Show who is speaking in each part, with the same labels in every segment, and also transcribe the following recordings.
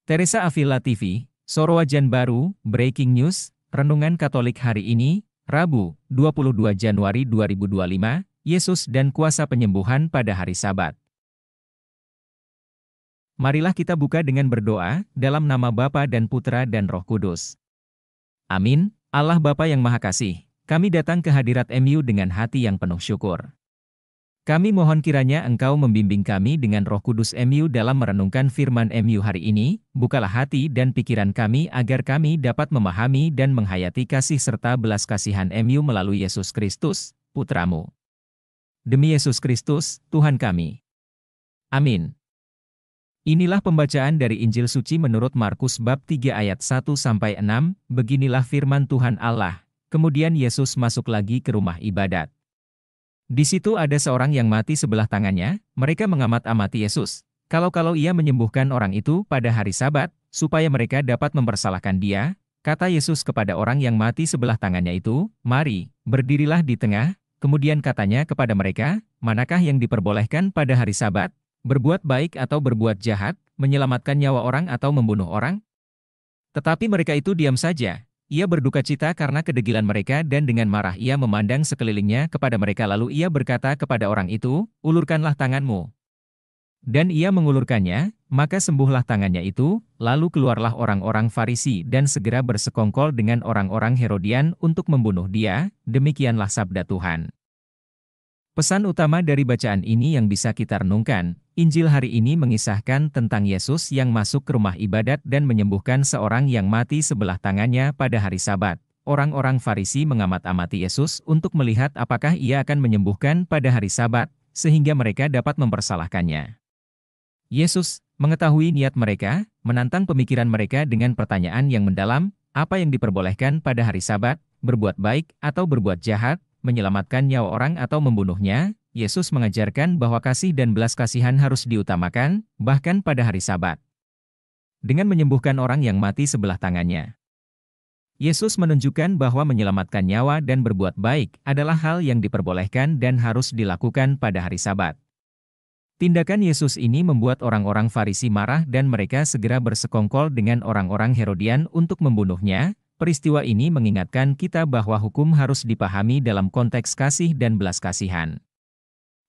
Speaker 1: Teresa Avila TV, Sorowajan Baru, Breaking News, Renungan Katolik hari ini, Rabu, 22 Januari 2025, Yesus dan kuasa penyembuhan pada hari Sabat. Marilah kita buka dengan berdoa, dalam nama Bapa dan Putra dan Roh Kudus. Amin. Allah Bapa yang Maha Kasih, kami datang ke hadirat MU dengan hati yang penuh syukur. Kami mohon kiranya Engkau membimbing kami dengan Roh Kudus MU dalam merenungkan firman MU hari ini, bukalah hati dan pikiran kami agar kami dapat memahami dan menghayati kasih serta belas kasihan MU melalui Yesus Kristus, Putra-Mu. Demi Yesus Kristus, Tuhan kami. Amin. Inilah pembacaan dari Injil Suci menurut Markus bab 3 ayat 1-6, beginilah firman Tuhan Allah. Kemudian Yesus masuk lagi ke rumah ibadat. Di situ ada seorang yang mati sebelah tangannya, mereka mengamat-amati Yesus. Kalau ia menyembuhkan orang itu pada hari Sabat, supaya mereka dapat mempersalahkan dia, kata Yesus kepada orang yang mati sebelah tangannya itu, "Mari, berdirilah di tengah." Kemudian katanya kepada mereka, "Manakah yang diperbolehkan pada hari Sabat? Berbuat baik atau berbuat jahat, menyelamatkan nyawa orang atau membunuh orang?" Tetapi mereka itu diam saja. Ia berduka cita karena kedegilan mereka dan dengan marah ia memandang sekelilingnya kepada mereka lalu ia berkata kepada orang itu, "Ulurkanlah tanganmu." Dan ia mengulurkannya, maka sembuhlah tangannya itu, lalu keluarlah orang-orang Farisi dan segera bersekongkol dengan orang-orang Herodian untuk membunuh dia, demikianlah sabda Tuhan. Pesan utama dari bacaan ini yang bisa kita renungkan, Injil hari ini mengisahkan tentang Yesus yang masuk ke rumah ibadat dan menyembuhkan seorang yang mati sebelah tangannya pada hari Sabat. Orang-orang Farisi mengamat-amati Yesus untuk melihat apakah ia akan menyembuhkan pada hari Sabat, sehingga mereka dapat mempersalahkannya. Yesus mengetahui niat mereka, menantang pemikiran mereka dengan pertanyaan yang mendalam, apa yang diperbolehkan pada hari Sabat, berbuat baik atau berbuat jahat, menyelamatkan nyawa orang atau membunuhnya. Yesus mengajarkan bahwa kasih dan belas kasihan harus diutamakan, bahkan pada hari Sabat. Dengan menyembuhkan orang yang mati sebelah tangannya, Yesus menunjukkan bahwa menyelamatkan nyawa dan berbuat baik adalah hal yang diperbolehkan dan harus dilakukan pada hari Sabat. Tindakan Yesus ini membuat orang-orang Farisi marah dan mereka segera bersekongkol dengan orang-orang Herodian untuk membunuhnya. Peristiwa ini mengingatkan kita bahwa hukum harus dipahami dalam konteks kasih dan belas kasihan.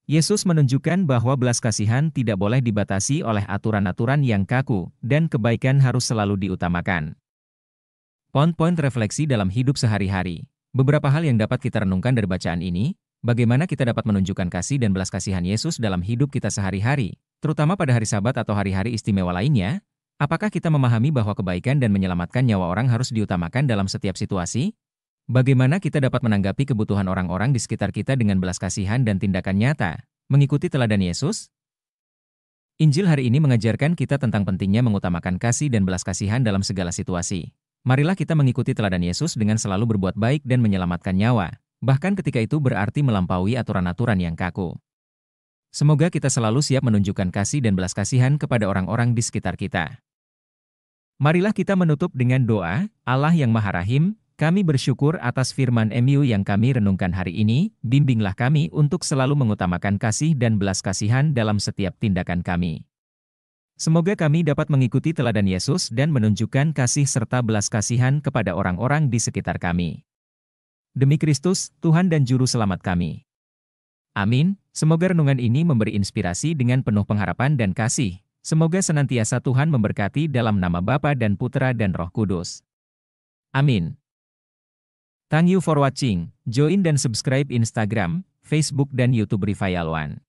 Speaker 1: Yesus menunjukkan bahwa belas kasihan tidak boleh dibatasi oleh aturan-aturan yang kaku, dan kebaikan harus selalu diutamakan. Poin-poin refleksi dalam hidup sehari-hari. Beberapa hal yang dapat kita renungkan dari bacaan ini, bagaimana kita dapat menunjukkan kasih dan belas kasihan Yesus dalam hidup kita sehari-hari, terutama pada hari Sabat atau hari-hari istimewa lainnya. Apakah kita memahami bahwa kebaikan dan menyelamatkan nyawa orang harus diutamakan dalam setiap situasi? Bagaimana kita dapat menanggapi kebutuhan orang-orang di sekitar kita dengan belas kasihan dan tindakan nyata, mengikuti teladan Yesus? Injil hari ini mengajarkan kita tentang pentingnya mengutamakan kasih dan belas kasihan dalam segala situasi. Marilah kita mengikuti teladan Yesus dengan selalu berbuat baik dan menyelamatkan nyawa, bahkan ketika itu berarti melampaui aturan-aturan yang kaku. Semoga kita selalu siap menunjukkan kasih dan belas kasihan kepada orang-orang di sekitar kita. Marilah kita menutup dengan doa. Allah yang Maha Rahim, kami bersyukur atas firman MU yang kami renungkan hari ini, bimbinglah kami untuk selalu mengutamakan kasih dan belas kasihan dalam setiap tindakan kami. Semoga kami dapat mengikuti teladan Yesus dan menunjukkan kasih serta belas kasihan kepada orang-orang di sekitar kami. Demi Kristus, Tuhan dan Juru Selamat kami. Amin. Semoga renungan ini memberi inspirasi dengan penuh pengharapan dan kasih. Semoga senantiasa Tuhan memberkati dalam nama Bapa dan Putra dan Roh Kudus. Amin. Thank you for watching. Join dan subscribe Instagram, Facebook dan YouTube Revival One.